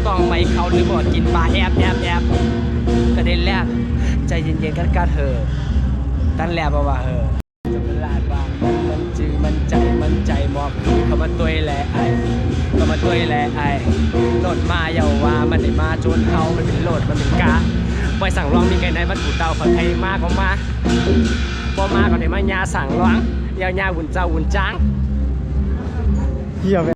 กองไม่เขาหรือบ่กินปลาแอบก็ได้แลบใจเย็นๆกันเถอะตั้นแลบว่าจะเป็นลาดว่ามันจือมันใจมอบคือเขามาตัวแหล่ไอเขามาตัวแหล่ไอโหลดมาเยาว่ามันได้มาจนเขามันเป็นโหลดมันเป็นกาปล่อยสั่งร้องมีไก่ในวัดกูเตาใครมาก็มาพอมาก็ได้มายาสั่งร้องยาวๆหุ่นเจ้าหุ่นจ้างเหี้ย